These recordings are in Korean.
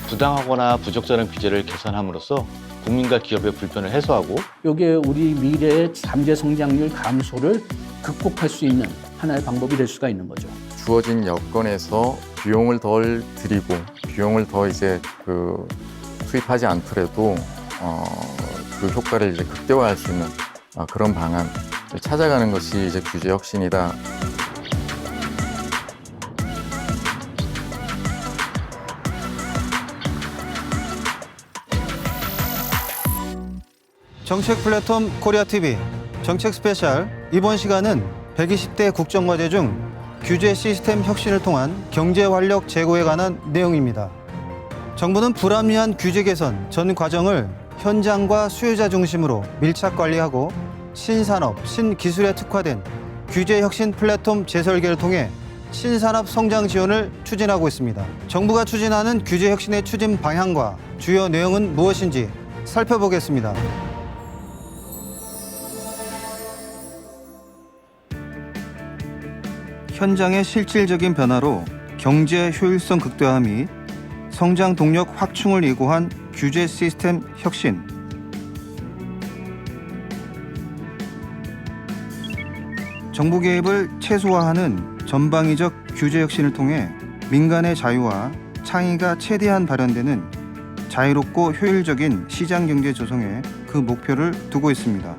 부당하거나 부적절한 규제를 개선함으로써 국민과 기업의 불편을 해소하고 이게 우리 미래의 잠재 성장률 감소를 극복할 수 있는 하나의 방법이 될 수가 있는 거죠. 주어진 여건에서 비용을 덜 들이고 비용을 더 이제 투입하지 않더라도 그 효과를 이제 극대화할 수 있는 그런 방안을 찾아가는 것이 이제 규제 혁신이다. 정책 플랫폼 코리아TV 정책 스페셜 이번 시간은 120대 국정과제 중 규제 시스템 혁신을 통한 경제 활력 제고에 관한 내용입니다. 정부는 불합리한 규제 개선 전 과정을 현장과 수요자 중심으로 밀착 관리하고 신산업, 신기술에 특화된 규제 혁신 플랫폼 재설계를 통해 신산업 성장 지원을 추진하고 있습니다. 정부가 추진하는 규제 혁신의 추진 방향과 주요 내용은 무엇인지 살펴보겠습니다. 현장의 실질적인 변화로 경제 효율성 극대화 및 성장 동력 확충을 예고한 규제 시스템 혁신. 정부 개입을 최소화하는 전방위적 규제 혁신을 통해 민간의 자유와 창의가 최대한 발현되는 자유롭고 효율적인 시장 경제 조성에 그 목표를 두고 있습니다.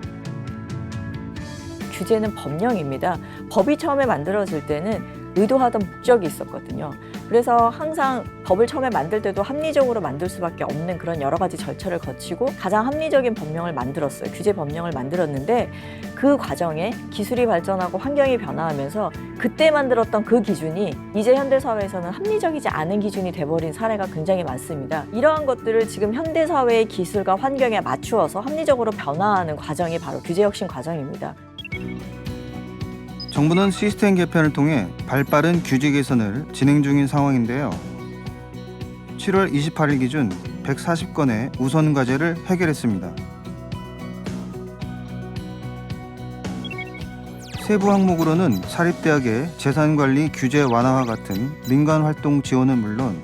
규제는 법령입니다. 법이 처음에 만들어질 때는 의도하던 목적이 있었거든요. 그래서 항상 법을 처음에 만들 때도 합리적으로 만들 수밖에 없는 그런 여러 가지 절차를 거치고 가장 합리적인 법령을 만들었어요. 규제 법령을 만들었는데 그 과정에 기술이 발전하고 환경이 변화하면서 그때 만들었던 그 기준이 이제 현대사회에서는 합리적이지 않은 기준이 돼버린 사례가 굉장히 많습니다. 이러한 것들을 지금 현대사회의 기술과 환경에 맞추어서 합리적으로 변화하는 과정이 바로 규제혁신 과정입니다. 정부는 시스템 개편을 통해 발빠른 규제 개선을 진행 중인 상황인데요. 7월 28일 기준 140건의 우선 과제를 해결했습니다. 세부 항목으로는 사립대학의 재산관리 규제 완화와 같은 민간활동 지원은 물론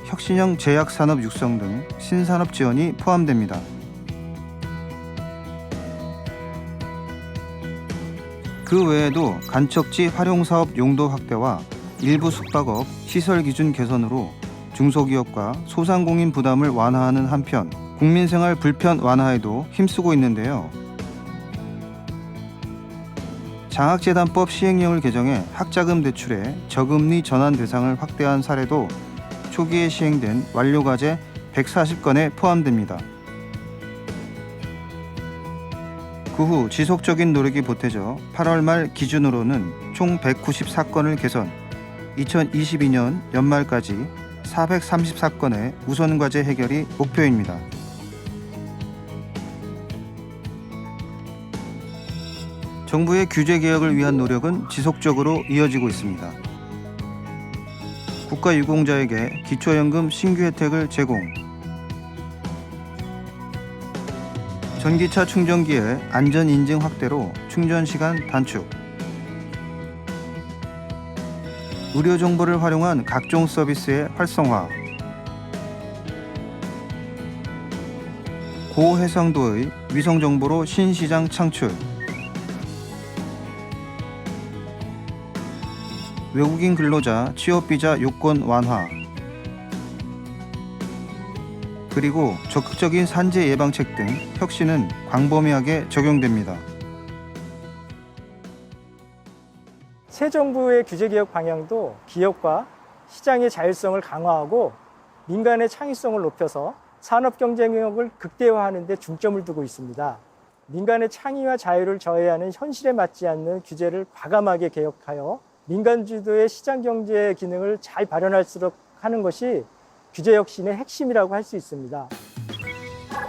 혁신형 제약산업 육성 등 신산업 지원이 포함됩니다. 그 외에도 간척지 활용사업 용도 확대와 일부 숙박업 시설 기준 개선으로 중소기업과 소상공인 부담을 완화하는 한편 국민생활 불편 완화에도 힘쓰고 있는데요. 장학재단법 시행령을 개정해 학자금 대출의 저금리 전환 대상을 확대한 사례도 초기에 시행된 완료과제 140건에 포함됩니다. 그 후 지속적인 노력이 보태져 8월 말 기준으로는 총 194건을 개선, 2022년 연말까지 434건의 우선과제 해결이 목표입니다. 정부의 규제 개혁을 위한 노력은 지속적으로 이어지고 있습니다. 국가유공자에게 기초연금 신규 혜택을 제공, 전기차 충전기의 안전인증 확대로 충전시간 단축, 의료 정보를 활용한 각종 서비스의 활성화, 고해상도의 위성 정보로 신시장 창출, 외국인 근로자 취업비자 요건 완화, 그리고 적극적인 산재 예방책 등 혁신은 광범위하게 적용됩니다. 새 정부의 규제개혁 방향도 기업과 시장의 자율성을 강화하고 민간의 창의성을 높여서 산업 경쟁력을 극대화하는 데 중점을 두고 있습니다. 민간의 창의와 자유를 저해하는 현실에 맞지 않는 규제를 과감하게 개혁하여 민간 주도의 시장 경제 기능을 잘 발현할수록 하는 것이 규제 혁신의 핵심이라고 할 수 있습니다.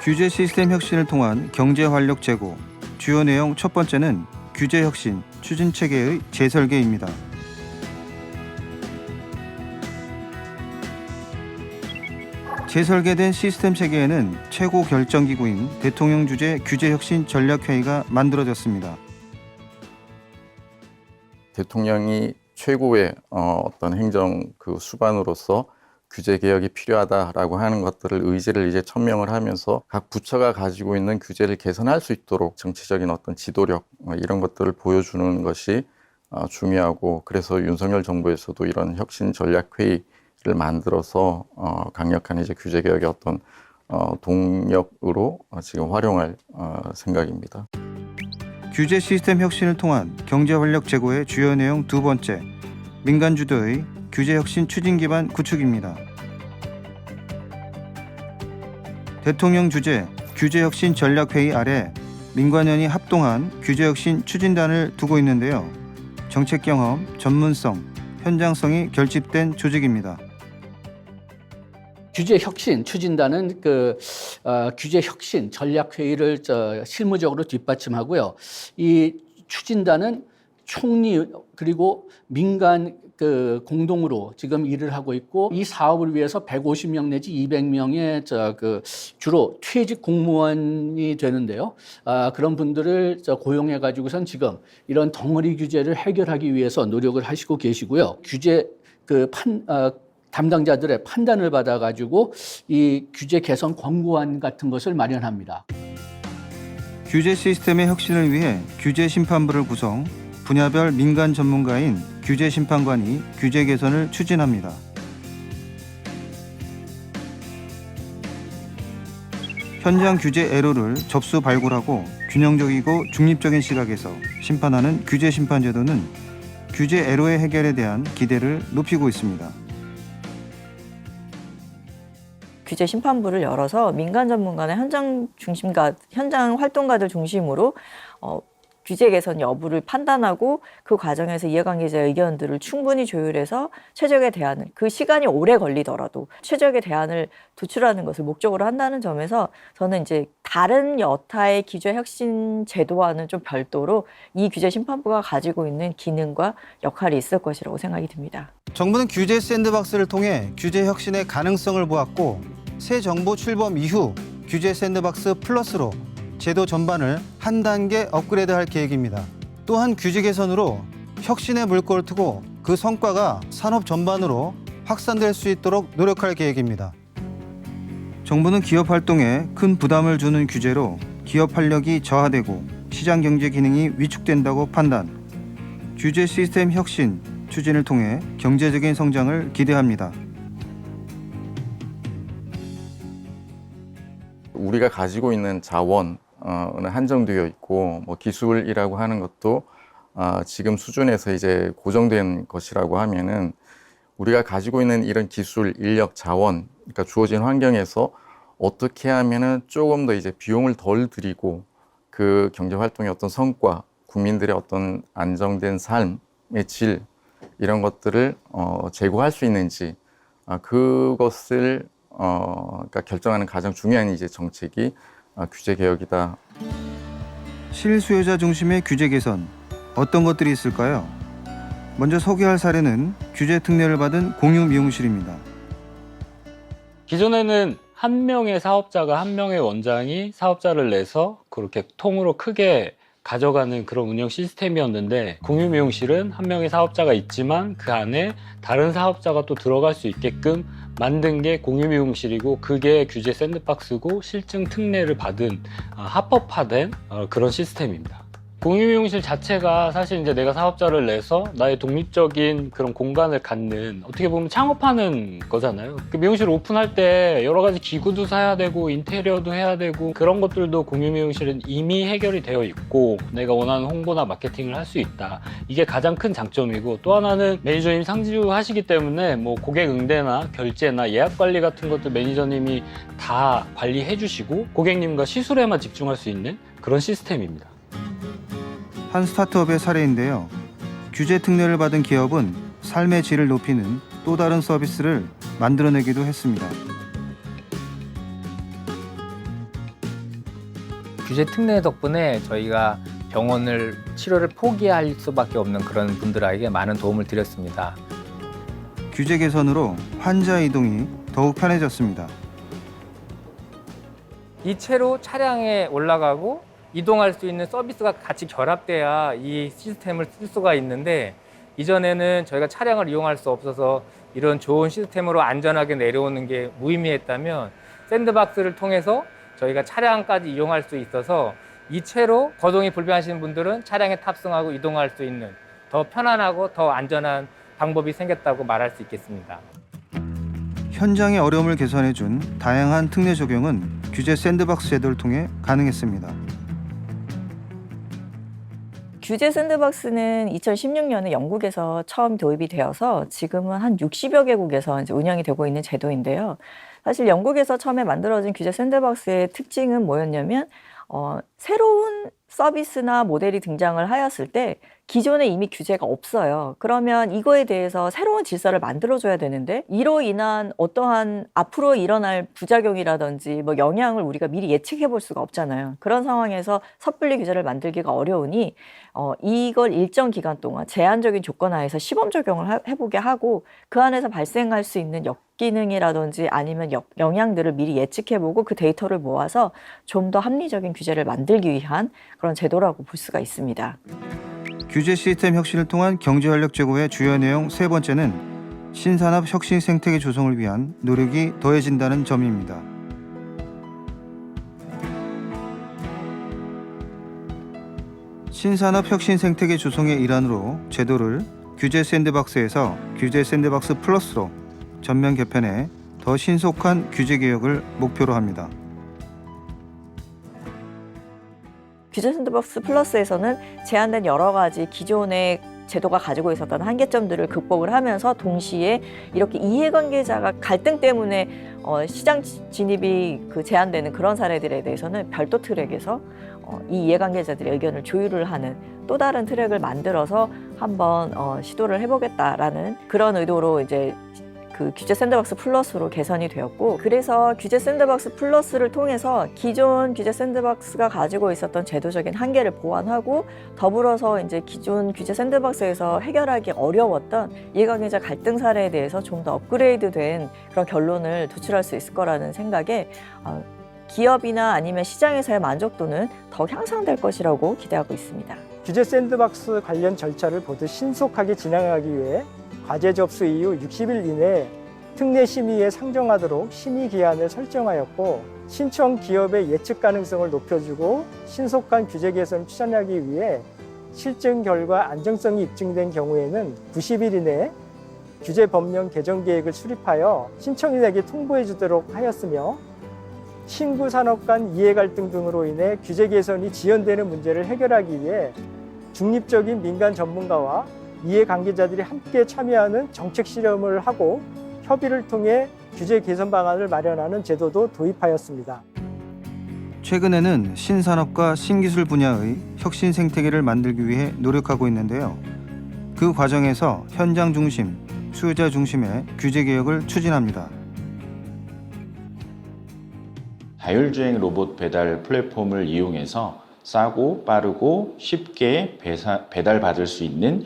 규제 시스템 혁신을 통한 경제 활력 제고, 주요 내용 첫 번째는 규제 혁신, 추진 체계의 재설계입니다. 재설계된 시스템 체계에는 최고 결정기구인 대통령 주재 규제혁신 전략회의가 만들어졌습니다. 대통령이 최고의 어떤 행정 그 수반으로서 규제 개혁이 필요하다라고 하는 것들을 의지를 이제 천명을 하면서 각 부처가 가지고 있는 규제를 개선할 수 있도록 정치적인 어떤 지도력 이런 것들을 보여주는 것이 중요하고, 그래서 윤석열 정부에서도 이런 혁신 전략 회의를 만들어서 강력한 이제 규제 개혁의 어떤 동력으로 지금 활용할 생각입니다. 규제 시스템 혁신을 통한 경제 활력 제고의 주요 내용 두 번째, 민간 주도의 규제 혁신 추진 기반 구축입니다. 대통령 주재 규제 혁신 전략 회의 아래 민관연이 합동한 규제 혁신 추진단을 두고 있는데요. 정책 경험, 전문성, 현장성이 결집된 조직입니다. 규제 혁신 추진단은 규제 혁신 전략 회의를 실무적으로 뒷받침하고요. 이 추진단은 총리 그리고 민간 공동으로 지금 일을 하고 있고, 이 사업을 위해서 150명 내지 200명의 주로 퇴직 공무원이 되는데요. 그런 분들을 고용해 가지고선 지금 이런 덩어리 규제를 해결하기 위해서 노력을 하시고 계시고요. 규제 담당자들의 판단을 받아 가지고 이 규제 개선 권고안 같은 것을 마련합니다. 규제 시스템의 혁신을 위해 규제 심판부를 구성, 분야별 민간 전문가인 규제 심판관이 규제 개선을 추진합니다. 현장 규제 애로를 접수 발굴하고 균형적이고 중립적인 시각에서 심판하는 규제 심판 제도는 규제 애로의 해결에 대한 기대를 높이고 있습니다. 규제 심판부를 열어서 민간 전문가나 현장 활동가들 중심으로 규제 개선 여부를 판단하고, 그 과정에서 이해관계자 의견들을 충분히 조율해서 최적의 대안을, 그 시간이 오래 걸리더라도 최적의 대안을 도출하는 것을 목적으로 한다는 점에서 저는 이제 다른 여타의 규제 혁신 제도와는 좀 별도로 이 규제 심판부가 가지고 있는 기능과 역할이 있을 것이라고 생각이 듭니다. 정부는 규제 샌드박스를 통해 규제 혁신의 가능성을 보았고, 새 정부 출범 이후 규제 샌드박스 플러스로 제도 전반을 한 단계 업그레이드할 계획입니다. 또한 규제 개선으로 혁신의 물꼬를 트고 그 성과가 산업 전반으로 확산될 수 있도록 노력할 계획입니다. 정부는 기업 활동에 큰 부담을 주는 규제로 기업 활력이 저하되고 시장 경제 기능이 위축된다고 판단. 규제 시스템 혁신 추진을 통해 경제적인 성장을 기대합니다. 우리가 가지고 있는 자원은 한정되어 있고, 기술이라고 하는 것도 지금 수준에서 이제 고정된 것이라고 하면은, 우리가 가지고 있는 이런 기술, 인력, 자원, 그러니까 주어진 환경에서 어떻게 하면은 조금 더 이제 비용을 덜 들이고 그 경제 활동의 어떤 성과, 국민들의 어떤 안정된 삶의 질, 이런 것들을 제고할 수 있는지, 그것을 그러니까 결정하는 가장 중요한 이제 정책이 규제 개혁이다. 실수요자 중심의 규제 개선, 어떤 것들이 있을까요? 먼저 소개할 사례는 규제 특례를 받은 공유 미용실입니다. 기존에는 한 명의 사업자가 한 명의 원장이 사업자를 내서 그렇게 통으로 크게 가져가는 그런 운영 시스템이었는데, 공유 미용실은 한 명의 사업자가 있지만 그 안에 다른 사업자가 또 들어갈 수 있게끔 만든 게 공유 미용실이고, 그게 규제 샌드박스고 실증 특례를 받은 합법화된 그런 시스템입니다. 공유 미용실 자체가 사실 이제 내가 사업자를 내서 나의 독립적인 그런 공간을 갖는, 어떻게 보면 창업하는 거잖아요. 그 미용실 오픈할 때 여러 가지 기구도 사야 되고 인테리어도 해야 되고, 그런 것들도 공유 미용실은 이미 해결이 되어 있고 내가 원하는 홍보나 마케팅을 할 수 있다. 이게 가장 큰 장점이고, 또 하나는 매니저님 상주하시기 때문에 고객 응대나 결제나 예약 관리 같은 것들 매니저님이 다 관리해 주시고 고객님과 시술에만 집중할 수 있는 그런 시스템입니다. 한 스타트업의 사례인데요. 규제 특례를 받은 기업은 삶의 질을 높이는 또 다른 서비스를 만들어내기도 했습니다. 규제 특례 덕분에 저희가 병원을 치료를 포기할 수밖에 없는 그런 분들에게 많은 도움을 드렸습니다. 규제 개선으로 환자 이동이 더욱 편해졌습니다. 이 채로 차량에 올라가고 이동할 수 있는 서비스가 같이 결합돼야 이 시스템을 쓸 수가 있는데 이전에는 저희가 차량을 이용할 수 없어서 이런 좋은 시스템으로 안전하게 내려오는 게 무의미했다면 샌드박스를 통해서 저희가 차량까지 이용할 수 있어서 이 채로 거동이 불편하신 분들은 차량에 탑승하고 이동할 수 있는 더 편안하고 더 안전한 방법이 생겼다고 말할 수 있겠습니다. 현장의 어려움을 개선해준 다양한 특례 적용은 규제 샌드박스 제도를 통해 가능했습니다. 규제 샌드박스는 2016년에 영국에서 처음 도입이 되어서 지금은 한 60여 개국에서 이제 운영이 되고 있는 제도인데요. 사실 영국에서 처음에 만들어진 규제 샌드박스의 특징은 뭐였냐면 새로운 서비스나 모델이 등장을 하였을 때 기존에 이미 규제가 없어요. 그러면 이거에 대해서 새로운 질서를 만들어줘야 되는데 이로 인한 어떠한 앞으로 일어날 부작용이라든지 뭐 영향을 우리가 미리 예측해 볼 수가 없잖아요. 그런 상황에서 섣불리 규제를 만들기가 어려우니 이걸 일정 기간 동안 제한적인 조건 하에서 시범 적용을 해보게 하고 그 안에서 발생할 수 있는 역기능이라든지 아니면 영향들을 미리 예측해보고 그 데이터를 모아서 좀 더 합리적인 규제를 만들기 위한 그런 제도라고 볼 수가 있습니다. 규제 시스템 혁신을 통한 경제활력 제고의 주요 내용 세 번째는 신산업 혁신 생태계 조성을 위한 노력이 더해진다는 점입니다. 신산업 혁신 생태계 조성의 일환으로 제도를 규제 샌드박스에서 규제 샌드박스 플러스로 전면 개편해 더 신속한 규제 개혁을 목표로 합니다. 규제 샌드박스 플러스에서는 제한된 여러 가지 기존의 제도가 가지고 있었던 한계점들을 극복을 하면서 동시에 이렇게 이해관계자가 갈등 때문에 시장 진입이 제한되는 그런 사례들에 대해서는 별도 트랙에서 이 이해관계자들의 의견을 조율을 하는 또 다른 트랙을 만들어서 한번 시도를 해보겠다라는 그런 의도로 이제 그 규제 샌드박스 플러스로 개선이 되었고, 그래서 규제 샌드박스 플러스를 통해서 기존 규제 샌드박스가 가지고 있었던 제도적인 한계를 보완하고 더불어서 이제 기존 규제 샌드박스에서 해결하기 어려웠던 이해관계자 갈등 사례에 대해서 좀 더 업그레이드된 그런 결론을 도출할 수 있을 거라는 생각에 기업이나 아니면 시장에서의 만족도는 더 향상될 것이라고 기대하고 있습니다. 규제 샌드박스 관련 절차를 모두 신속하게 진행하기 위해 과제 접수 이후 60일 이내에 특례 심의에 상정하도록 심의 기한을 설정하였고, 신청 기업의 예측 가능성을 높여주고 신속한 규제 개선을 추진하기 위해 실증 결과 안정성이 입증된 경우에는 90일 이내에 규제 법령 개정 계획을 수립하여 신청인에게 통보해 주도록 하였으며, 신구 산업 간 이해 갈등 등으로 인해 규제 개선이 지연되는 문제를 해결하기 위해 중립적인 민간 전문가와 이해관계자들이 함께 참여하는 정책 실험을 하고 협의를 통해 규제 개선 방안을 마련하는 제도도 도입하였습니다. 최근에는 신산업과 신기술 분야의 혁신 생태계를 만들기 위해 노력하고 있는데요. 그 과정에서 현장 중심, 수요자 중심의 규제 개혁을 추진합니다. 자율주행 로봇 배달 플랫폼을 이용해서 싸고 빠르고 쉽게 배달받을 수 있는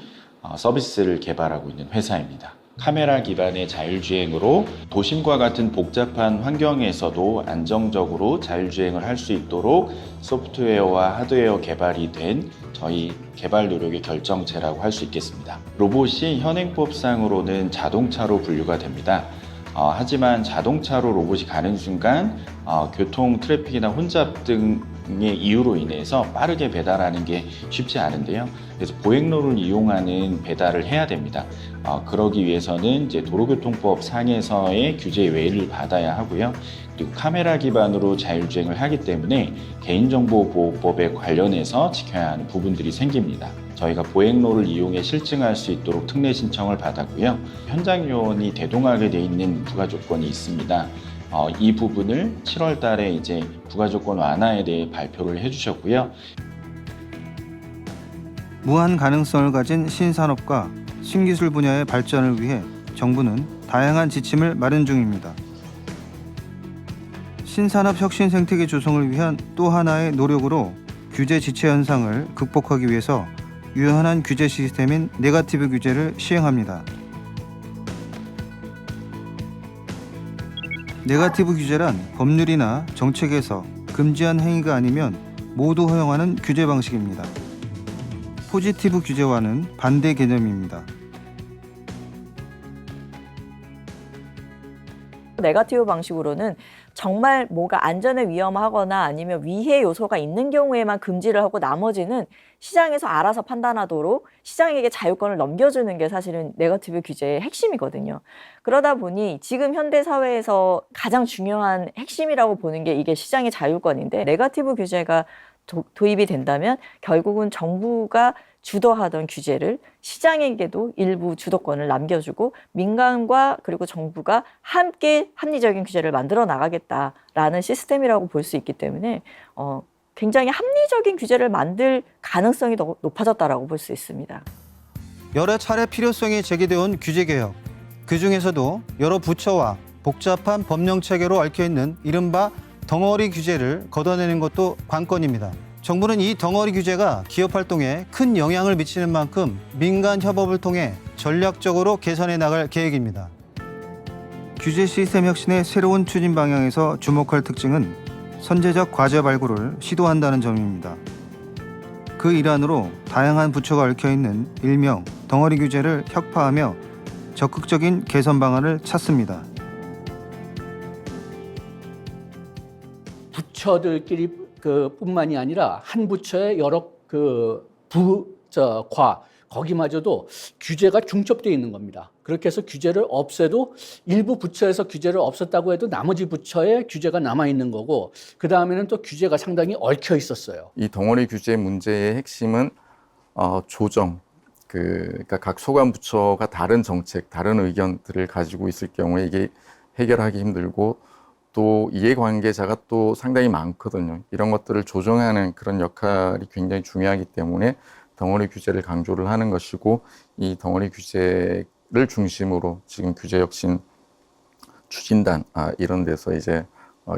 서비스를 개발하고 있는 회사입니다. 카메라 기반의 자율주행으로 도심과 같은 복잡한 환경에서도 안정적으로 자율주행을 할 수 있도록 소프트웨어와 하드웨어 개발이 된 저희 개발 노력의 결정체라고 할 수 있겠습니다. 로봇이 현행법상으로는 자동차로 분류가 됩니다. 하지만 자동차로 로봇이 가는 순간 교통 트래픽이나 혼잡 등의 이유로 인해서 빠르게 배달하는 게 쉽지 않은데요. 그래서 보행로를 이용하는 배달을 해야 됩니다. 그러기 위해서는 이제 도로교통법 상에서의 규제 외를 받아야 하고요. 그리고 카메라 기반으로 자율주행을 하기 때문에 개인정보보호법에 관련해서 지켜야 하는 부분들이 생깁니다. 저희가 보행로를 이용해 실증할 수 있도록 특례 신청을 받았고요. 현장 요원이 대동하게 돼 있는 부가 조건이 있습니다. 이 부분을 7월 달에 이제 부가 조건 완화에 대해 발표를 해주셨고요. 무한 가능성을 가진 신산업과 신기술 분야의 발전을 위해 정부는 다양한 지침을 마련 중입니다. 신산업 혁신 생태계 조성을 위한 또 하나의 노력으로 규제 지체 현상을 극복하기 위해서 유연한 규제 시스템인 네거티브 규제를 시행합니다. 네거티브 규제란 법률이나 정책에서 금지한 행위가 아니면 모두 허용하는 규제 방식입니다. 포지티브 규제와는 반대 개념입니다. 네거티브 방식으로는 정말 뭐가 안전에 위험하거나 아니면 위해 요소가 있는 경우에만 금지를 하고 나머지는 시장에서 알아서 판단하도록 시장에게 자유권을 넘겨주는 게 사실은 네거티브 규제의 핵심이거든요. 그러다 보니 지금 현대 사회에서 가장 중요한 핵심이라고 보는 게 이게 시장의 자율권인데, 네거티브 규제가 도입이 된다면 결국은 정부가 주도하던 규제를 시장에게도 일부 주도권을 남겨주고 민간과 그리고 정부가 함께 합리적인 규제를 만들어 나가겠다라는 시스템이라고 볼 수 있기 때문에 굉장히 합리적인 규제를 만들 가능성이 더 높아졌다라고 볼 수 있습니다. 여러 차례 필요성이 제기되어 온 규제 개혁, 그중에서도 여러 부처와 복잡한 법령 체계로 얽혀있는 이른바 덩어리 규제를 걷어내는 것도 관건입니다. 정부는 이 덩어리 규제가 기업 활동에 큰 영향을 미치는 만큼 민간 협업을 통해 전략적으로 개선해 나갈 계획입니다. 규제 시스템 혁신의 새로운 추진 방향에서 주목할 특징은 선제적 과제 발굴을 시도한다는 점입니다. 그 일환으로 다양한 부처가 얽혀있는 일명 덩어리 규제를 혁파하며 적극적인 개선 방안을 찾습니다. 부처들끼리 뿐만이 아니라 한 부처의 여러 과 거기마저도 규제가 중첩되어 있는 겁니다. 그렇게 해서 규제를 없애도 일부 부처에서 규제를 없었다고 해도 나머지 부처에 규제가 남아 있는 거고, 그 다음에는 또 규제가 상당히 얽혀 있었어요. 이 덩어리 규제 문제의 핵심은 조정, 그러니까 각 소관 부처가 다른 정책, 다른 의견들을 가지고 있을 경우에 이게 해결하기 힘들고 또 이해관계자가 또 상당히 많거든요. 이런 것들을 조정하는 그런 역할이 굉장히 중요하기 때문에 덩어리 규제를 강조를 하는 것이고, 이 덩어리 규제를 중심으로 지금 규제혁신 추진단 이런 데서 이제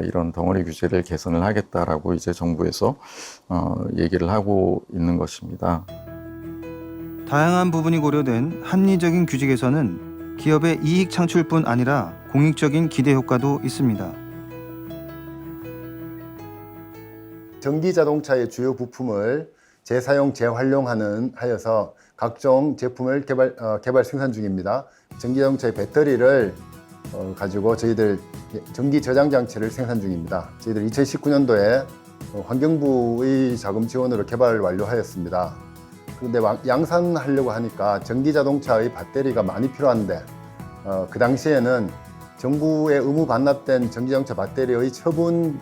이런 덩어리 규제를 개선을 하겠다라고 이제 정부에서 얘기를 하고 있는 것입니다. 다양한 부분이 고려된 합리적인 규제 개선은 기업의 이익 창출뿐 아니라 공익적인 기대 효과도 있습니다. 전기 자동차의 주요 부품을 재사용, 재활용하는 하여서 각종 제품을 개발 생산 중입니다. 전기 자동차의 배터리를 가지고 저희들 전기 저장 장치를 생산 중입니다. 저희들 2019년도에 환경부의 자금 지원으로 개발을 완료하였습니다. 그런데 양산하려고 하니까 전기 자동차의 배터리가 많이 필요한데 그 당시에는 정부의 의무 반납된 전기 자동차 배터리의 처분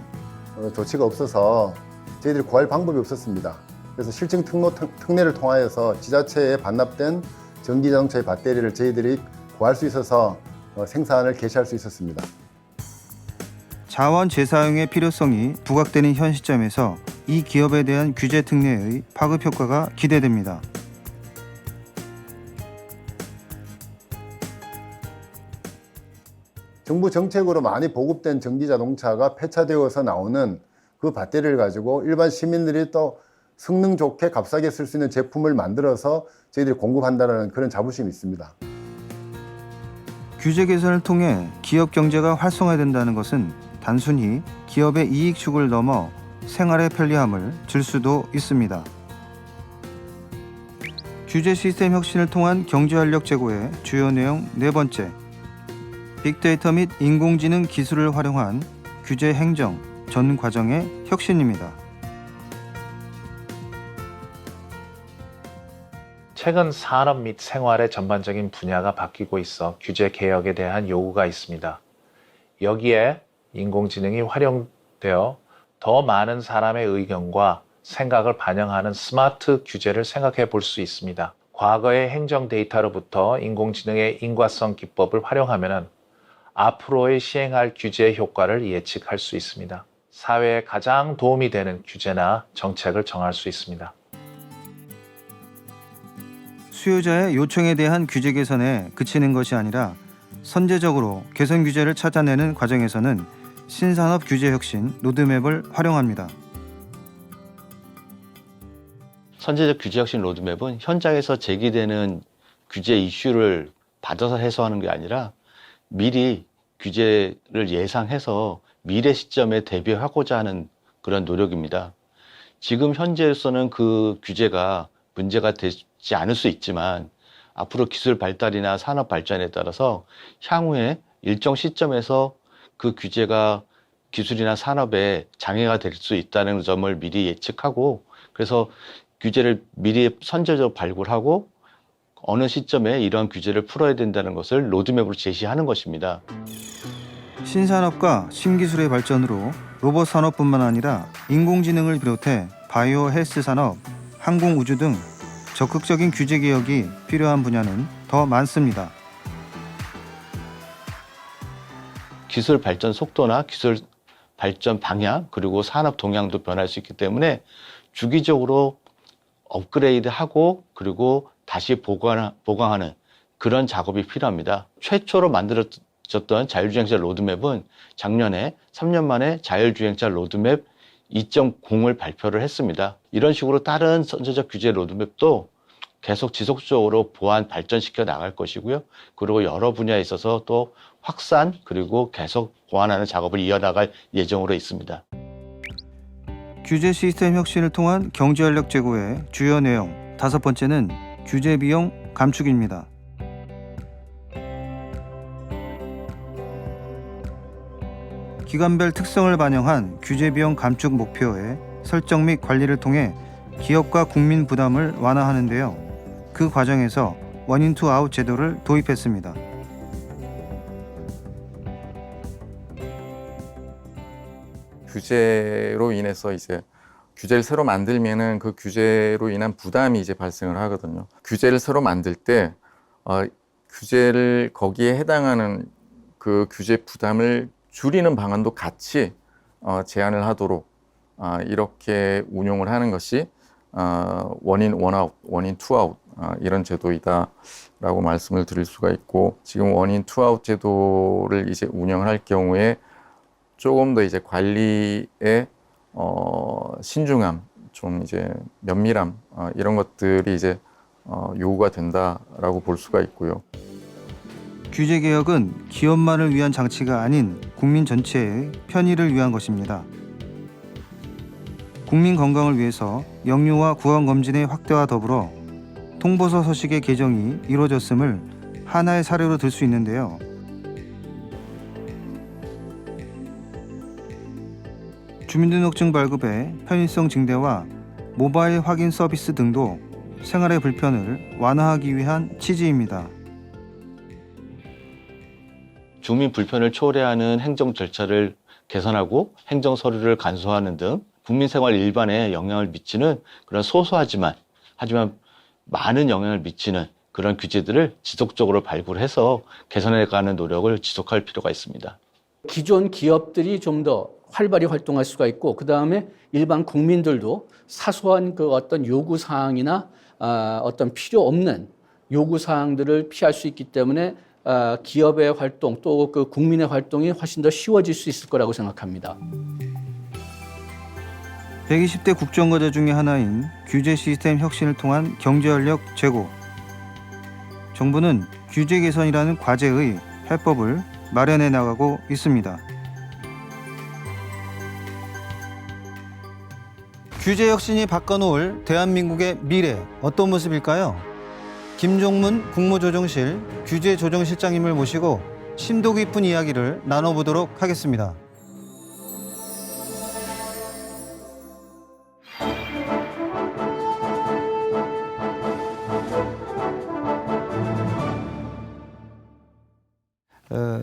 조치가 없어서 저희들이 구할 방법이 없었습니다. 그래서 실증 특례를 통하여서 지자체에 반납된 전기 자동차의 배터리를 저희들이 구할 수 있어서 생산을 개시할 수 있었습니다. 자원 재사용의 필요성이 부각되는 현 시점에서 이 기업에 대한 규제 특례의 파급 효과가 기대됩니다. 정부 정책으로 많이 보급된 전기 자동차가 폐차되어서 나오는 그 배터리를 가지고 일반 시민들이 또 성능 좋게 값싸게 쓸 수 있는 제품을 만들어서 저희들이 공급한다는 그런 자부심이 있습니다. 규제 개선을 통해 기업 경제가 활성화된다는 것은 단순히 기업의 이익 추구를 넘어 생활의 편리함을 줄 수도 있습니다. 규제 시스템 혁신을 통한 경제 활력 제고의 주요 내용 네 번째, 빅데이터 및 인공지능 기술을 활용한 규제 행정 전 과정의 혁신입니다. 최근 산업 및 생활의 전반적인 분야가 바뀌고 있어 규제 개혁에 대한 요구가 있습니다. 여기에 인공지능이 활용되어 더 많은 사람의 의견과 생각을 반영하는 스마트 규제를 생각해 볼 수 있습니다. 과거의 행정 데이터로부터 인공지능의 인과성 기법을 활용하면 앞으로의 시행할 규제 효과를 예측할 수 있습니다. 사회에 가장 도움이 되는 규제나 정책을 정할 수 있습니다. 수요자의 요청에 대한 규제 개선에 그치는 것이 아니라 선제적으로 개선 규제를 찾아내는 과정에서는 신산업 규제 혁신 로드맵을 활용합니다. 선제적 규제 혁신 로드맵은 현장에서 제기되는 규제 이슈를 받아서 해소하는 게 아니라 미리 규제를 예상해서 미래 시점에 대비하고자 하는 그런 노력입니다. 지금 현재로서는 그 규제가 문제가 되지 않을 수 있지만 앞으로 기술 발달이나 산업 발전에 따라서 향후에 일정 시점에서 그 규제가 기술이나 산업에 장애가 될 수 있다는 점을 미리 예측하고 그래서 규제를 미리 선제적으로 발굴하고 어느 시점에 이러한 규제를 풀어야 된다는 것을 로드맵으로 제시하는 것입니다. 신산업과 신기술의 발전으로 로봇 산업뿐만 아니라 인공지능을 비롯해 바이오 헬스 산업, 항공 우주 등 적극적인 규제 개혁이 필요한 분야는 더 많습니다. 기술 발전 속도나 기술 발전 방향 그리고 산업 동향도 변할 수 있기 때문에 주기적으로 업그레이드하고 그리고 다시 보강하는 그런 작업이 필요합니다. 최초로 만들어졌던 자율주행차 로드맵은 작년에 3년 만에 자율주행차 로드맵 2.0을 발표를 했습니다. 이런 식으로 다른 선제적 규제 로드맵도 계속 지속적으로 보완 발전시켜 나갈 것이고요. 그리고 여러 분야에 있어서 또 확산 그리고 계속 보완하는 작업을 이어나갈 예정으로 있습니다. 규제 시스템 혁신을 통한 경제활력 제고의 주요 내용 5번째는 규제 비용 감축입니다. 기관별 특성을 반영한 규제 비용 감축 목표의 설정 및 관리를 통해 기업과 국민 부담을 완화하는데요. 그 과정에서 원인 투 아웃 제도를 도입했습니다. 규제로 인해서 이제 규제를 새로 만들면은 그 규제로 인한 부담이 이제 발생을 하거든요. 규제를 새로 만들 때 규제를 거기에 해당하는 그 규제 부담을 줄이는 방안도 같이 제안을 하도록 이렇게 운용을 하는 것이 원인 원아웃, 원인 투아웃 이런 제도이다라고 말씀을 드릴 수가 있고 지금 원인 투아웃 제도를 이제 운영을 할 경우에 조금 더 이제 관리에 신중함, 좀 이제 면밀함 이런 것들이 이제 요구가 된다라고 볼 수가 있고요. 규제 개혁은 기업만을 위한 장치가 아닌 국민 전체의 편의를 위한 것입니다. 국민 건강을 위해서 영유아 구강 검진의 확대와 더불어 통보서 서식의 개정이 이루어졌음을 하나의 사례로 들 수 있는데요. 주민등록증 발급의 편의성 증대와 모바일 확인 서비스 등도 생활의 불편을 완화하기 위한 취지입니다. 주민 불편을 초래하는 행정 절차를 개선하고 행정 서류를 간소화하는 등 국민 생활 일반에 영향을 미치는 그런 소소하지만 하지만 많은 영향을 미치는 그런 규제들을 지속적으로 발굴해서 개선해가는 노력을 지속할 필요가 있습니다. 기존 기업들이 좀 더 활발히 활동할 수가 있고 그 다음에 일반 국민들도 사소한 그 어떤 요구 사항이나 어떤 필요 없는 요구 사항들을 피할 수 있기 때문에 기업의 활동 또 그 국민의 활동이 훨씬 더 쉬워질 수 있을 거라고 생각합니다. 120대 국정과제 중의 하나인 규제 시스템 혁신을 통한 경제활력 제고. 정부는 규제 개선이라는 과제의 해법을 마련해 나가고 있습니다. 규제 혁신이 바꿔놓을 대한민국의 미래 어떤 모습일까요? 김종문 국무조정실 규제조정실장님을 모시고 심도 깊은 이야기를 나눠보도록 하겠습니다.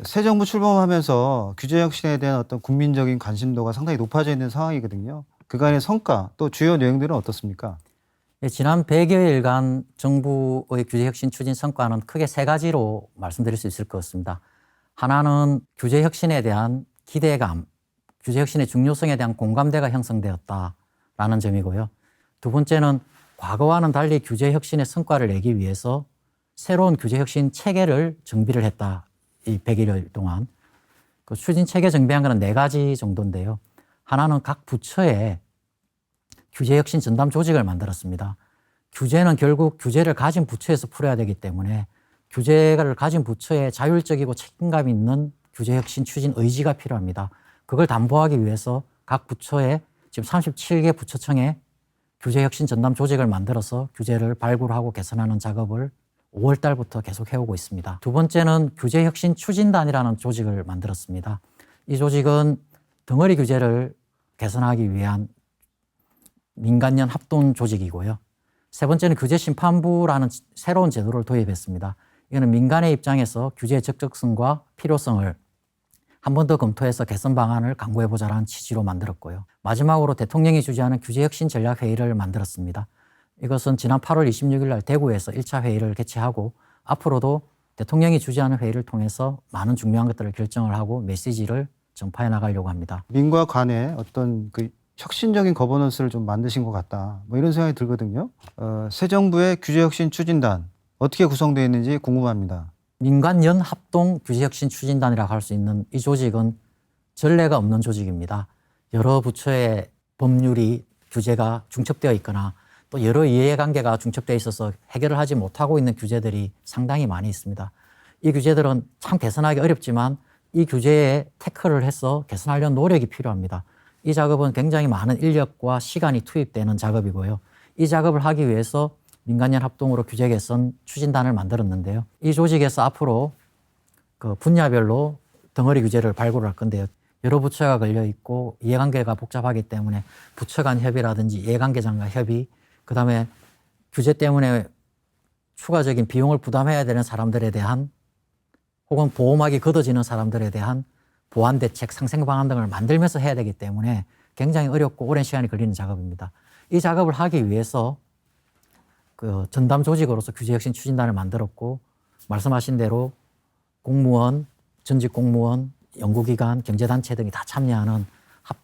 새 정부 출범하면서 규제 혁신에 대한 어떤 국민적인 관심도가 상당히 높아져 있는 상황이거든요. 그간의 성과 또 주요 내용들은 어떻습니까? 지난 100여일간 정부의 규제 혁신 추진 성과는 크게 3가지로 말씀드릴 수 있을 것 같습니다. 하나는 규제 혁신에 대한 기대감, 규제 혁신의 중요성에 대한 공감대가 형성되었다라는 점이고요. 두 번째는 과거와는 달리 규제 혁신의 성과를 내기 위해서 새로운 규제 혁신 체계를 정비를 했다. 이 100일 동안. 그 추진 체계 정비한 거는 4가지 정도인데요. 하나는 각 부처에 규제 혁신 전담 조직을 만들었습니다. 규제는 결국 규제를 가진 부처에서 풀어야 되기 때문에 규제를 가진 부처에 자율적이고 책임감 있는 규제 혁신 추진 의지가 필요합니다. 그걸 담보하기 위해서 각 부처에 지금 37개 부처청에 규제 혁신 전담 조직을 만들어서 규제를 발굴하고 개선하는 작업을 5월 달부터 계속 해오고 있습니다. 두 번째는 규제 혁신 추진단이라는 조직을 만들었습니다. 이 조직은 덩어리 규제를 개선하기 위한 민간연 합동 조직이고요. 세 번째는 규제 심판부라는 새로운 제도를 도입했습니다. 이거는 민간의 입장에서 규제의 적절성과 필요성을 한 번 더 검토해서 개선 방안을 강구해보자라는 취지로 만들었고요. 마지막으로 대통령이 주재하는 규제혁신전략회의를 만들었습니다. 이것은 지난 8월 26일 날 대구에서 1차 회의를 개최하고 앞으로도 대통령이 주재하는 회의를 통해서 많은 중요한 것들을 결정을 하고 메시지를 전파해 나가려고 합니다. 민과 관의 어떤 그 혁신적인 거버넌스를 좀 만드신 것 같다. 뭐 이런 생각이 들거든요. 새 정부의 규제혁신 추진단 어떻게 구성되어 있는지 궁금합니다. 민간연합동 규제혁신추진단이라고 할 수 있는 이 조직은 전례가 없는 조직입니다. 여러 부처의 법률이 규제가 중첩되어 있거나 또 여러 이해관계가 중첩되어 있어서 해결을 하지 못하고 있는 규제들이 상당히 많이 있습니다. 이 규제들은 참 개선하기 어렵지만 이 규제에 태클을 해서 개선하려는 노력이 필요합니다. 이 작업은 굉장히 많은 인력과 시간이 투입되는 작업이고요. 이 작업을 하기 위해서 민간연 합동으로 규제 개선 추진단을 만들었는데요. 이 조직에서 앞으로 그 분야별로 덩어리 규제를 발굴할 건데요. 여러 부처가 걸려 있고 이해관계가 복잡하기 때문에 부처 간 협의라든지 이해관계자간 협의, 그다음에 규제 때문에 추가적인 비용을 부담해야 되는 사람들에 대한 혹은 보호막이 걷어지는 사람들에 대한 보완 대책, 상생 방안 등을 만들면서 해야 되기 때문에 굉장히 어렵고 오랜 시간이 걸리는 작업입니다. 이 작업을 하기 위해서 그 전담 조직으로서 규제혁신 추진단을 만들었고 말씀하신 대로 공무원, 전직 공무원, 연구기관, 경제단체 등이 다 참여하는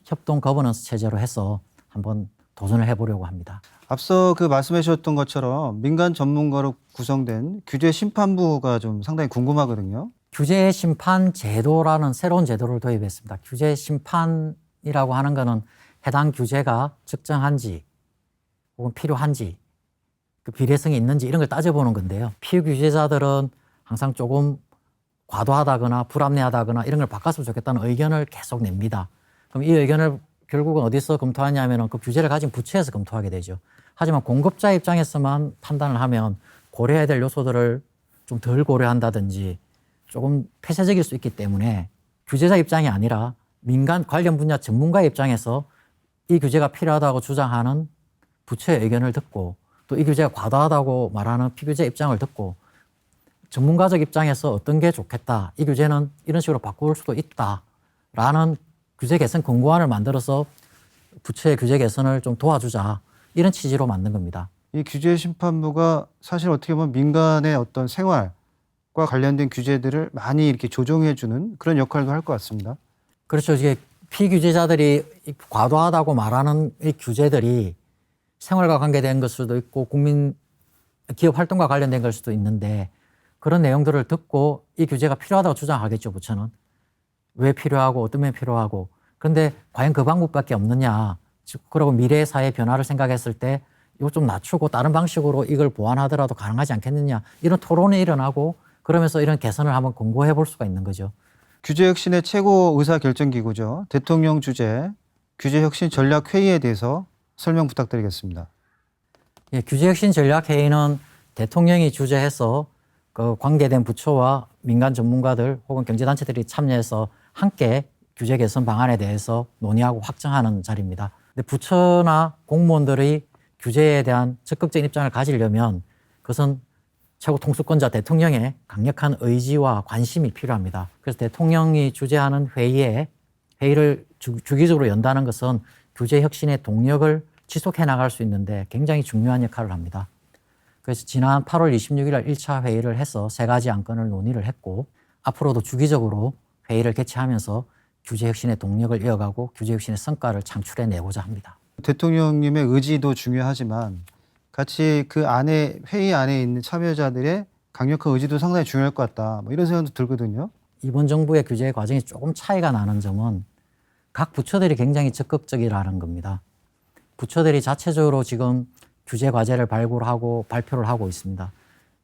협동 거버넌스 체제로 해서 한번 도전을 해보려고 합니다. 앞서 그 말씀해 주셨던 것처럼 민간 전문가로 구성된 규제 심판부가 좀 상당히 궁금하거든요. 규제 심판 제도라는 새로운 제도를 도입했습니다. 규제 심판이라고 하는 것은 해당 규제가 적정한지 혹은 필요한지 그 비례성이 있는지 이런 걸 따져보는 건데요. 피규제자들은 항상 조금 과도하다거나 불합리하다거나 이런 걸 바꿨으면 좋겠다는 의견을 계속 냅니다. 그럼 이 의견을 결국은 어디서 검토하냐면 그 규제를 가진 부처에서 검토하게 되죠. 하지만 공급자 입장에서만 판단을 하면 고려해야 될 요소들을 좀 덜 고려한다든지 조금 폐쇄적일 수 있기 때문에 규제자 입장이 아니라 민간 관련 분야 전문가의 입장에서 이 규제가 필요하다고 주장하는 부처의 의견을 듣고 또 이 규제가 과도하다고 말하는 피규제 입장을 듣고 전문가적 입장에서 어떤 게 좋겠다. 이 규제는 이런 식으로 바꿀 수도 있다라는 규제 개선 권고안을 만들어서 부처의 규제 개선을 좀 도와주자. 이런 취지로 만든 겁니다. 이 규제 심판부가 사실 어떻게 보면 민간의 어떤 생활과 관련된 규제들을 많이 이렇게 조정해주는 그런 역할도 할 것 같습니다. 그렇죠. 이게 피규제자들이 과도하다고 말하는 이 규제들이 생활과 관계된 걸 수도 있고 기업 활동과 관련된 걸 수도 있는데 그런 내용들을 듣고 이 규제가 필요하다고 주장하겠죠, 부처는. 왜 필요하고 어떤 면에 필요하고. 그런데 과연 그 방법밖에 없느냐. 그리고 미래의 사회 변화를 생각했을 때 이거 좀 낮추고 다른 방식으로 이걸 보완하더라도 가능하지 않겠느냐. 이런 토론이 일어나고 그러면서 이런 개선을 한번 권고해 볼 수가 있는 거죠. 규제혁신의 최고 의사결정기구죠. 대통령 주재 규제혁신 전략회의에 대해서 설명 부탁드리겠습니다. 예, 규제혁신 전략회의는 대통령이 주재해서 그 관계된 부처와 민간 전문가들 혹은 경제단체들이 참여해서 함께 규제 개선 방안에 대해서 논의하고 확정하는 자리입니다. 근데 부처나 공무원들이 규제에 대한 적극적인 입장을 가지려면 그것은 최고 통수권자 대통령의 강력한 의지와 관심이 필요합니다. 그래서 대통령이 주재하는 회의를 주기적으로 연다는 것은 규제 혁신의 동력을 지속해 나갈 수 있는데 굉장히 중요한 역할을 합니다. 그래서 지난 8월 26일 날 1차 회의를 해서 3가지 안건을 논의를 했고 앞으로도 주기적으로 회의를 개최하면서 규제 혁신의 동력을 이어가고 규제 혁신의 성과를 창출해 내고자 합니다. 대통령님의 의지도 중요하지만 같이 그 안에 회의 안에 있는 참여자들의 강력한 의지도 상당히 중요할 것 같다. 뭐 이런 생각도 들거든요. 이번 정부의 규제 과정이 조금 차이가 나는 점은 각 부처들이 굉장히 적극적이라는 겁니다. 부처들이 자체적으로 지금 규제 과제를 발굴하고 발표를 하고 있습니다.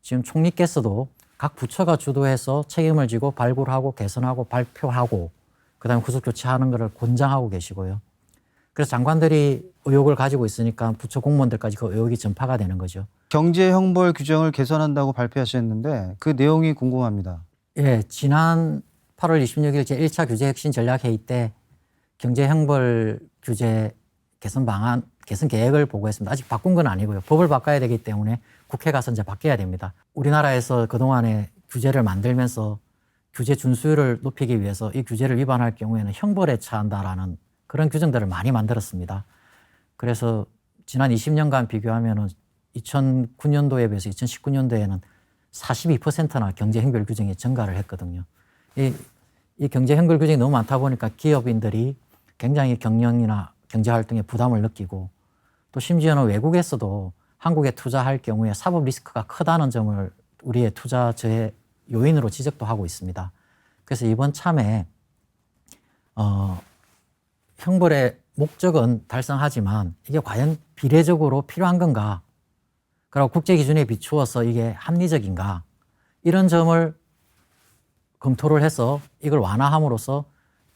지금 총리께서도 각 부처가 주도해서 책임을 지고 발굴하고 개선하고 발표하고 그다음에 후속 조치하는 것을 권장하고 계시고요. 그래서 장관들이 의혹을 가지고 있으니까 부처 공무원들까지 그 의혹이 전파가 되는 거죠. 경제 형벌 규정을 개선한다고 발표하셨는데 그 내용이 궁금합니다. 예, 지난 8월 26일 제1차 규제 혁신 전략 회의 때 경제 형벌 규제 개선 방안, 개선 계획을 보고했습니다. 아직 바꾼 건 아니고요. 법을 바꿔야 되기 때문에 국회 가서 이제 바뀌어야 됩니다. 우리나라에서 그동안에 규제를 만들면서 규제 준수율을 높이기 위해서 이 규제를 위반할 경우에는 형벌에 처한다라는 그런 규정들을 많이 만들었습니다. 그래서 지난 20년간 비교하면 2009년도에 비해서 2019년도에는 42%나 경제형벌 규정이 증가를 했거든요. 이 경제형벌 규정이 너무 많다 보니까 기업인들이 굉장히 경영이나 경제활동에 부담을 느끼고 또 심지어는 외국에서도 한국에 투자할 경우에 사법 리스크가 크다는 점을 우리의 투자 저해 요인으로 지적도 하고 있습니다. 그래서 이번 참에 형벌의 목적은 달성하지만 이게 과연 비례적으로 필요한 건가? 그리고 국제 기준에 비추어서 이게 합리적인가? 이런 점을 검토를 해서 이걸 완화함으로써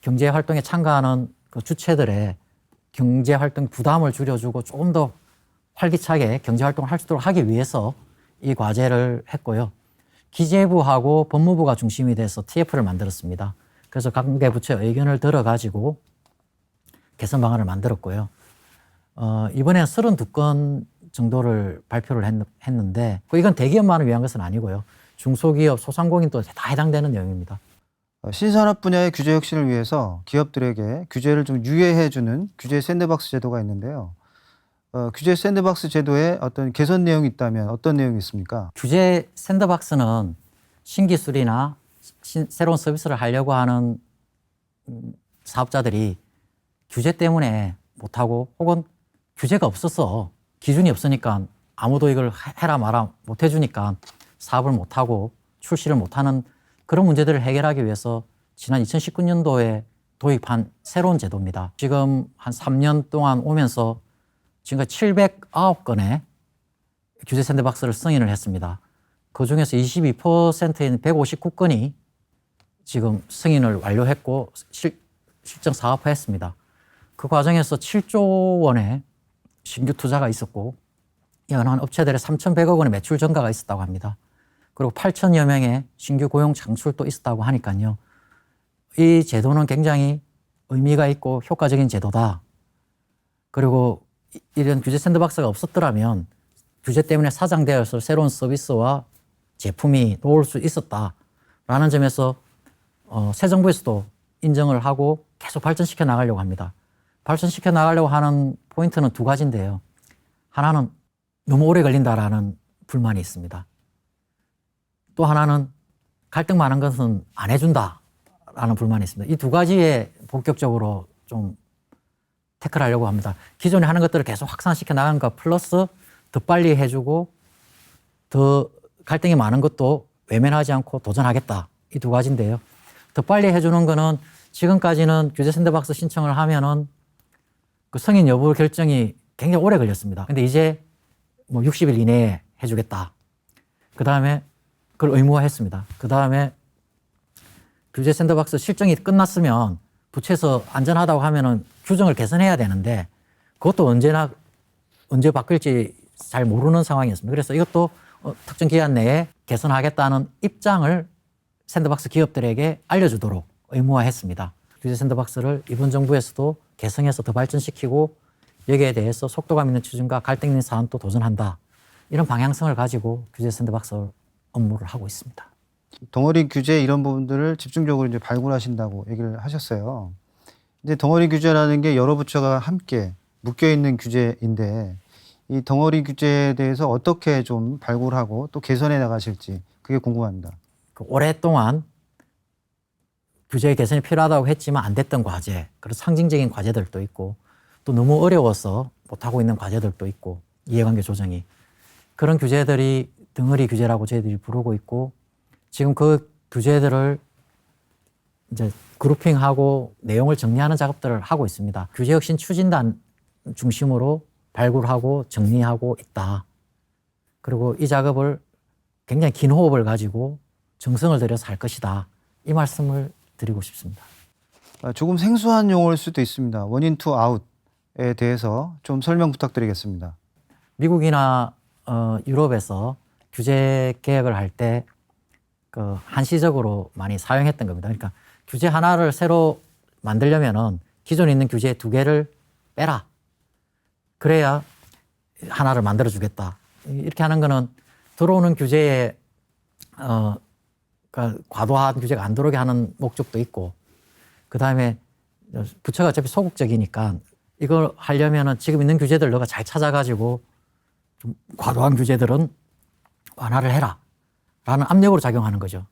경제 활동에 참가하는 그 주체들의 경제 활동 부담을 줄여주고 조금 더 활기차게 경제 활동을 할 수 있도록 하기 위해서 이 과제를 했고요. 기재부하고 법무부가 중심이 돼서 TF를 만들었습니다. 그래서 관계 부처의 의견을 들어가지고 개선 방안을 만들었고요. 이번에는 32건 정도를 발표를 했는데 이건 대기업만을 위한 것은 아니고요. 중소기업, 소상공인도 다 해당되는 내용입니다. 신산업 분야의 규제 혁신을 위해서 기업들에게 규제를 좀 유예해주는 규제 샌드박스 제도가 있는데요. 규제 샌드박스 제도에 어떤 개선 내용이 있다면 어떤 내용이 있습니까? 규제 샌드박스는 신기술이나 새로운 서비스를 하려고 하는 사업자들이 규제 때문에 못하고 혹은 규제가 없어서 기준이 없으니까 아무도 이걸 해라 마라 못 해주니까 사업을 못하고 출시를 못하는 그런 문제들을 해결하기 위해서 지난 2019년도에 도입한 새로운 제도입니다. 지금 한 3년 동안 오면서 지금까지 709건의 규제 샌드박스를 승인을 했습니다. 그중에서 22%인 159건이 지금 승인을 완료했고 실정 사업화했습니다. 그 과정에서 7조 원의 신규 투자가 있었고 연한 업체들의 3,100억 원의 매출 증가가 있었다고 합니다. 그리고 8천여 명의 신규 고용 창출도 있었다고 하니까요. 이 제도는 굉장히 의미가 있고 효과적인 제도다. 그리고 이런 규제 샌드박스가 없었더라면 규제 때문에 사장되어서 새로운 서비스와 제품이 나올 수 있었다라는 점에서 새 정부에서도 인정을 하고 계속 발전시켜 나가려고 합니다. 발전시켜 나가려고 하는 포인트는 두 가지인데요. 하나는 너무 오래 걸린다라는 불만이 있습니다. 또 하나는 갈등 많은 것은 안 해준다라는 불만이 있습니다. 이 두 가지에 본격적으로 좀 태클하려고 합니다. 기존에 하는 것들을 계속 확산시켜 나가는 것 플러스 더 빨리 해주고 더 갈등이 많은 것도 외면하지 않고 도전하겠다. 이 두 가지인데요. 더 빨리 해주는 거는 지금까지는 규제 샌드박스 신청을 하면은 그 승인 여부 결정이 굉장히 오래 걸렸습니다. 근데 이제 뭐 60일 이내에 해주겠다. 그 다음에 그걸 의무화했습니다. 그 다음에 규제 샌드박스 실정이 끝났으면 부처에서 안전하다고 하면은 규정을 개선해야 되는데 그것도 언제 바뀔지 잘 모르는 상황이었습니다. 그래서 이것도 특정 기간 내에 개선하겠다는 입장을 샌드박스 기업들에게 알려주도록 의무화했습니다. 규제 샌드박스를 이번 정부에서도 개성해서 더 발전시키고 여기에 대해서 속도감 있는 추진과 갈등 있는 사안도 도전한다. 이런 방향성을 가지고 규제 샌드박스 업무를 하고 있습니다. 덩어리 규제 이런 부분들을 집중적으로 이제 발굴하신다고 얘기를 하셨어요. 이제 덩어리 규제라는 게 여러 부처가 함께 묶여 있는 규제인데 이 덩어리 규제에 대해서 어떻게 좀 발굴하고 또 개선해 나가실지 그게 궁금합니다. 오랫동안 규제 개선이 필요하다고 했지만 안 됐던 과제, 그런 상징적인 과제들도 있고 또 너무 어려워서 못하고 있는 과제들도 있고 이해관계 조정이 그런 규제들이 덩어리 규제라고 저희들이 부르고 있고 지금 그 규제들을 이제 그룹핑하고 내용을 정리하는 작업들을 하고 있습니다. 규제혁신 추진단 중심으로 발굴하고 정리하고 있다. 그리고 이 작업을 굉장히 긴 호흡을 가지고 정성을 들여서 할 것이다. 이 말씀을 드리고 싶습니다. 조금 생소한 용어일 수도 있습니다. 원인 투 아웃에 대해서 좀 설명 부탁드리겠습니다. 미국이나 유럽에서 규제 개혁을 할 때 그 한시적으로 많이 사용했던 겁니다. 그러니까 규제 하나를 새로 만들려면은 기존에 있는 규제 2개를 빼라. 그래야 하나를 만들어 주겠다. 이렇게 하는 거는 들어오는 규제에 그러니까 과도한 규제가 안 들어오게 하는 목적도 있고, 그 다음에 부처가 어차피 소극적이니까 이걸 하려면은 지금 있는 규제들 너가 잘 찾아가지고 좀 과도한 규제들은 완화를 해라 라는 압력으로 작용하는 거죠.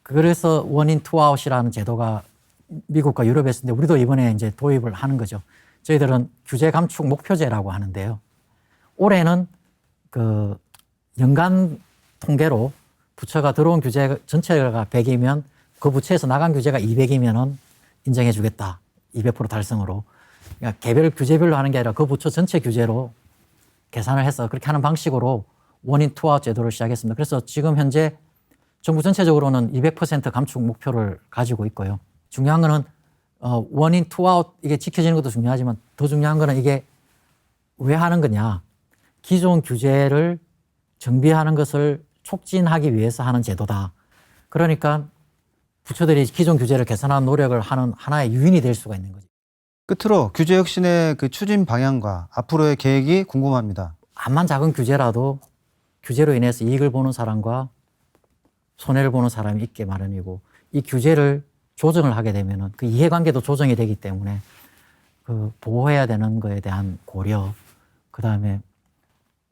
그래서 원인 투 아웃이라는 제도가 미국과 유럽에 있는데 우리도 이번에 이제 도입을 하는 거죠. 저희들은 규제 감축 목표제라고 하는데요. 올해는 그 연간 통계로 부처가 들어온 규제 전체가 100이면 그 부처에서 나간 규제가 200이면은 인정해 주겠다. 200% 달성으로. 그러니까 개별 규제별로 하는 게 아니라 그 부처 전체 규제로 계산을 해서 그렇게 하는 방식으로 원인 투아웃 제도를 시작했습니다. 그래서 지금 현재 정부 전체적으로는 200% 감축 목표를 가지고 있고요. 중요한 거는 원인 투아웃 이게 지켜지는 것도 중요하지만 더 중요한 거는 이게 왜 하는 거냐. 기존 규제를 정비하는 것을 촉진하기 위해서 하는 제도다. 그러니까 부처들이 기존 규제를 개선하는 노력을 하는 하나의 유인이 될 수가 있는 거죠. 끝으로 규제 혁신의 그 추진 방향과 앞으로의 계획이 궁금합니다. 암만 작은 규제라도 규제로 인해서 이익을 보는 사람과 손해를 보는 사람이 있게 마련이고, 이 규제를 조정을 하게 되면은 그 이해관계도 조정이 되기 때문에 그 보호해야 되는 거에 대한 고려, 그 다음에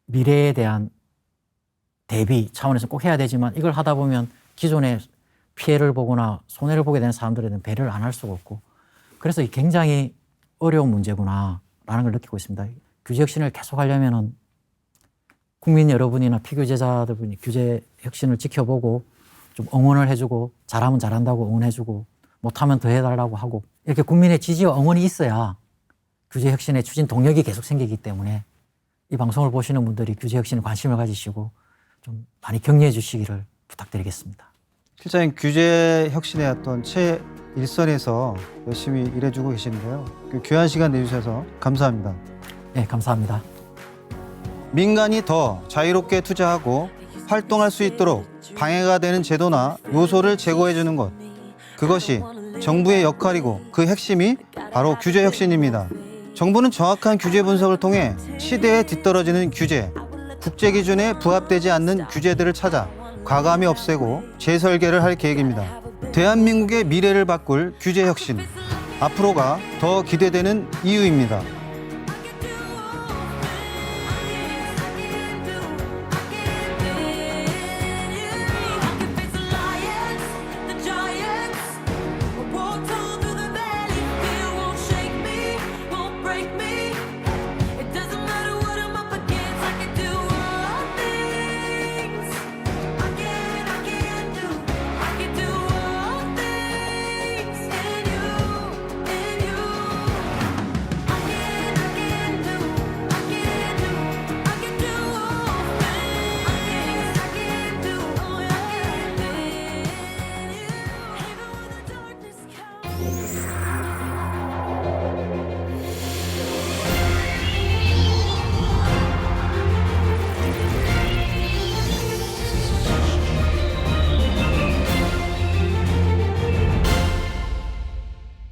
미래에 대한 대비 차원에서 꼭 해야 되지만 이걸 하다 보면 기존에 피해를 보거나 손해를 보게 되는 사람들에 대한 배려를 안 할 수가 없고, 그래서 굉장히 어려운 문제구나라는 걸 느끼고 있습니다. 규제 혁신을 계속 하려면은 국민 여러분이나 피규제자들분이 규제 혁신을 지켜보고 좀 응원을 해주고, 잘하면 잘한다고 응원해주고, 못하면 더 해달라고 하고, 이렇게 국민의 지지와 응원이 있어야 규제 혁신의 추진 동력이 계속 생기기 때문에 이 방송을 보시는 분들이 규제 혁신에 관심을 가지시고 좀 많이 격려해 주시기를 부탁드리겠습니다. 실장님, 규제 혁신의 어떤 최일선에서 열심히 일해주고 계시는데요. 그 귀한 시간 내주셔서 감사합니다. 네, 감사합니다. 민간이 더 자유롭게 투자하고 활동할 수 있도록 방해가 되는 제도나 요소를 제거해 주는 것, 그것이 정부의 역할이고 그 핵심이 바로 규제 혁신입니다. 정부는 정확한 규제 분석을 통해 시대에 뒤떨어지는 규제, 국제 기준에 부합되지 않는 규제들을 찾아 과감히 없애고 재설계를 할 계획입니다. 대한민국의 미래를 바꿀 규제 혁신, 앞으로가 더 기대되는 이유입니다.